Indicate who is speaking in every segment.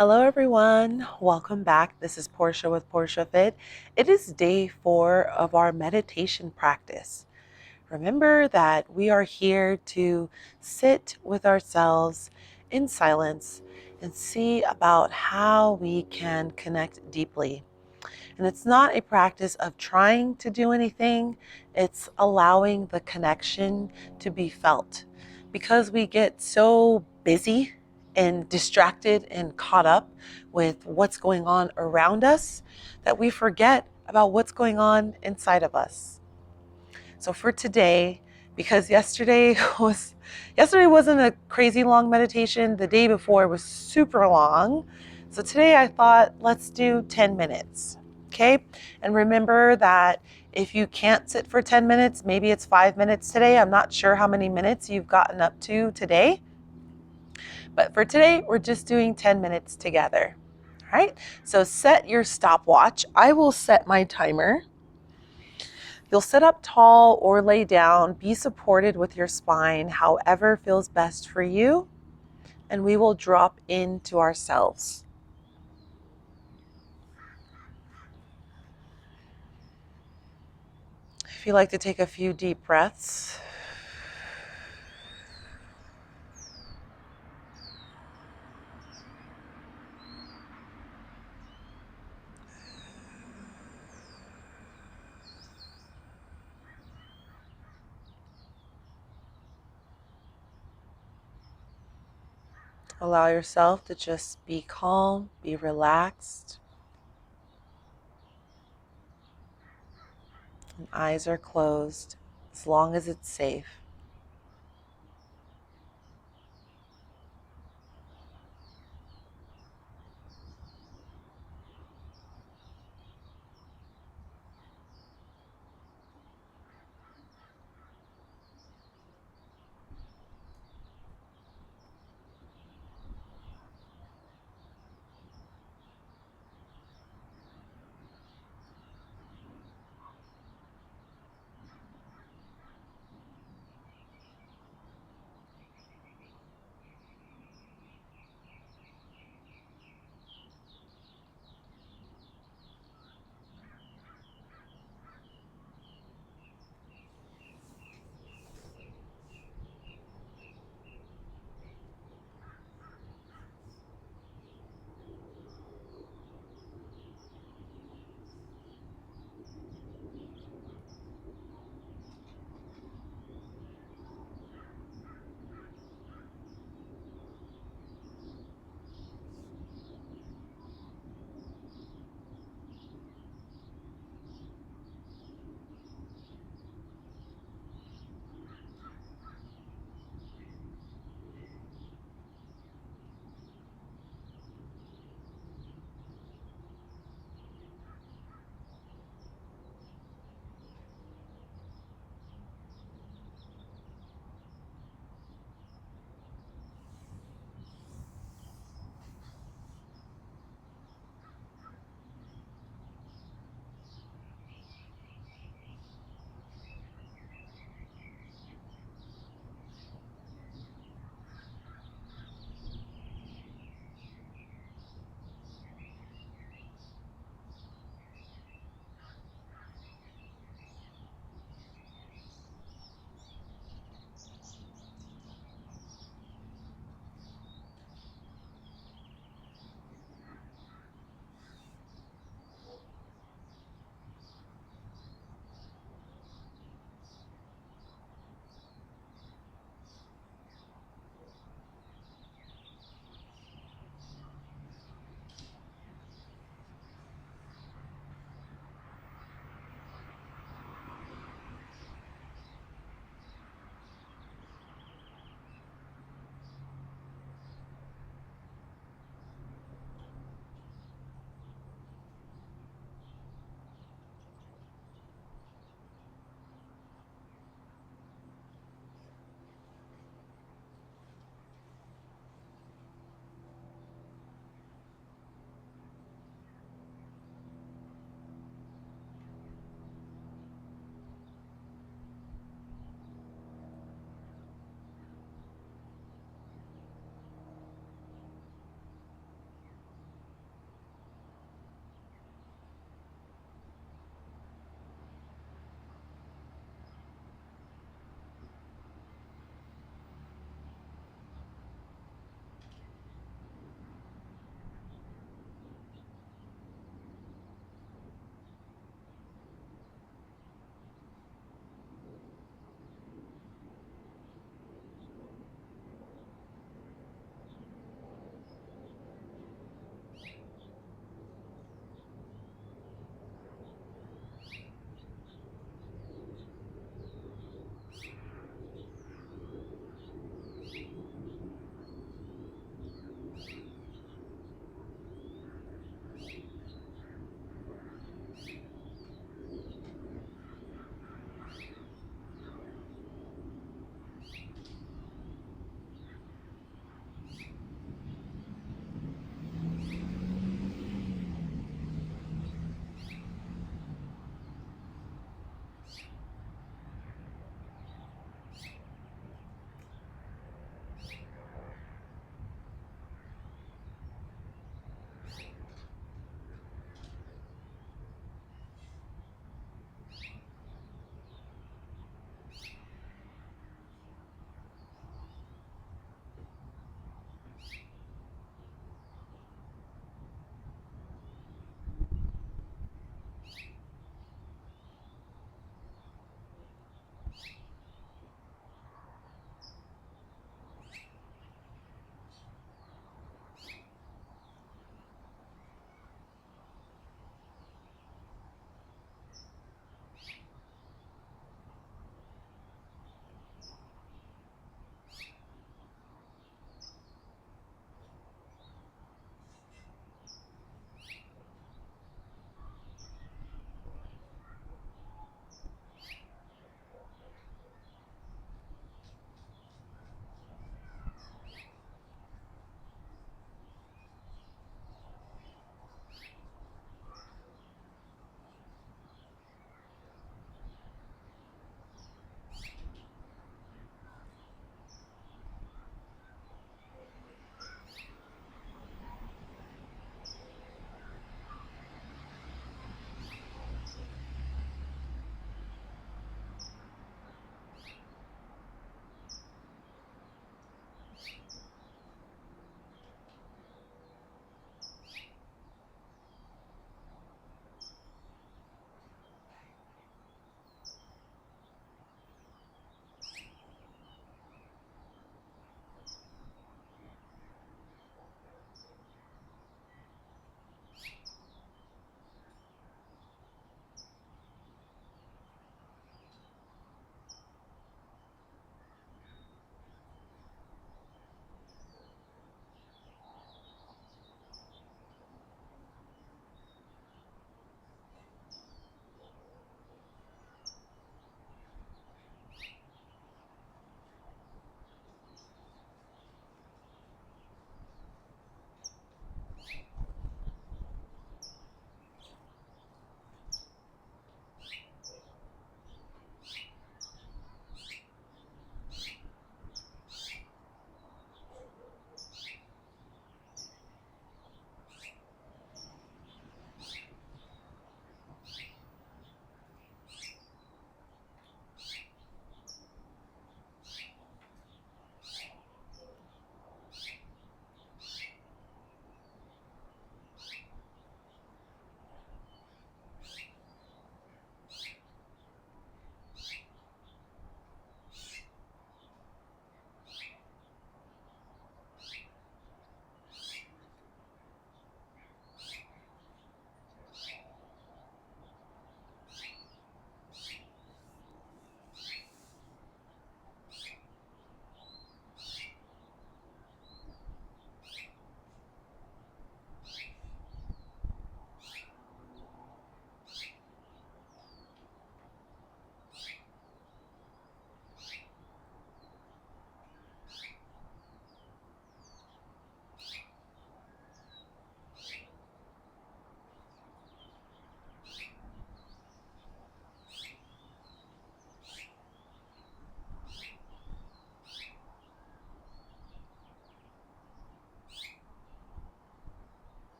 Speaker 1: Hello everyone, welcome back. This is Portia with Portia Fit. It is day 4 of our meditation practice. Remember that we are here to sit with ourselves in silence and see about how we can connect deeply. And it's not a practice of trying to do anything, it's allowing the connection to be felt. Because we get so busy and distracted and caught up with what's going on around us that we forget about what's going on inside of us. So for today, because yesterday wasn't a crazy long meditation, the day before was super long. So today I thought let's do 10 minutes. Okay? And remember that if you can't sit for 10 minutes, maybe it's 5 minutes today. I'm not sure how many minutes you've gotten up to today. But for today, we're just doing 10 minutes together. All right? So set your stopwatch. I will set my timer. You'll sit up tall or lay down. Be supported with your spine, however feels best for you. And we will drop into ourselves. If you like to take a few deep breaths. Allow yourself to just be calm, be relaxed. And eyes are closed as long as it's safe.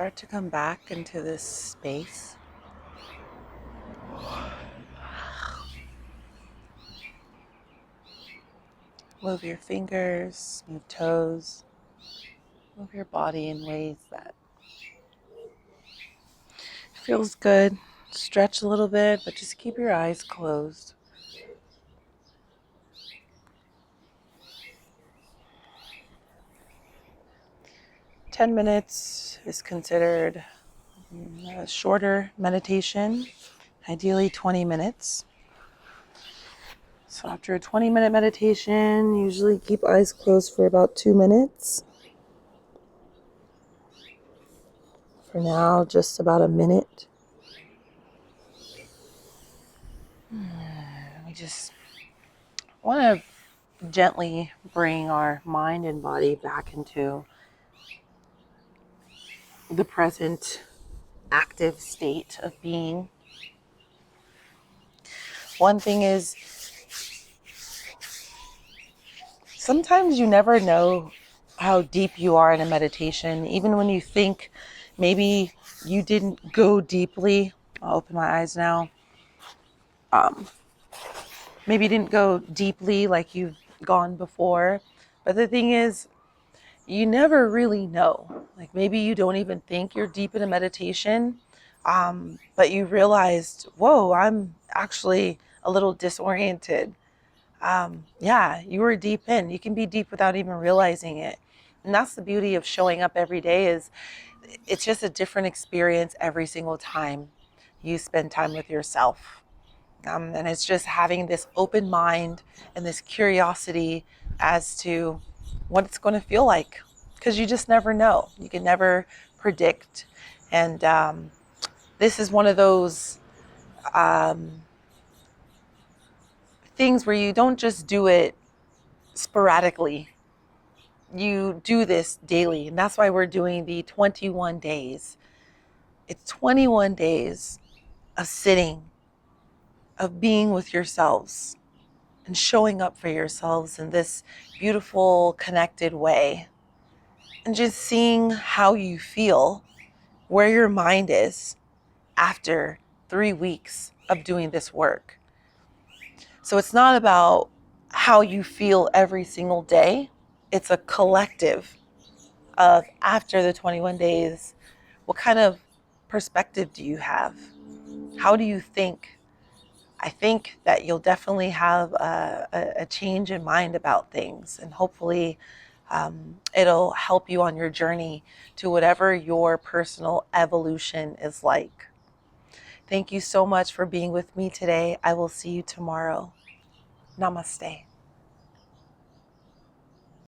Speaker 1: start to come back into this space. Move your fingers, move toes, move your body in ways that feels good. Stretch a little bit, but just keep your eyes closed. 10 minutes is considered a shorter meditation, ideally 20 minutes. So after a 20-minute meditation, usually keep eyes closed for about 2 minutes. For now, just about a minute. We just want to gently bring our mind and body back into the present active state of being. One thing is, sometimes you never know how deep you are in a meditation, even when you think maybe you didn't go deeply. I'll open my eyes now. Maybe you didn't go deeply like you've gone before. But the thing is, you never really know. Like maybe you don't even think you're deep in a meditation, but you realized, whoa, I'm actually a little disoriented. Yeah, you were deep in. You can be deep without even realizing it. And that's the beauty of showing up every day, is it's just a different experience every single time you spend time with yourself. And it's just having this open mind and this curiosity as to what it's going to feel like, because you just never know. You can never predict. And this is one of those things where you don't just do it sporadically. You do this daily. And that's why we're doing the 21 days. It's 21 days of sitting, of being with yourselves, and showing up for yourselves in this beautiful, connected way. And just seeing how you feel, where your mind is after 3 weeks of doing this work. So it's not about how you feel every single day. It's a collective of, after the 21 days, what kind of perspective do you have? How do you think? I think that you'll definitely have a change in mind about things, and hopefully it'll help you on your journey to whatever your personal evolution is like. Thank you so much for being with me today. I will see you tomorrow. Namaste.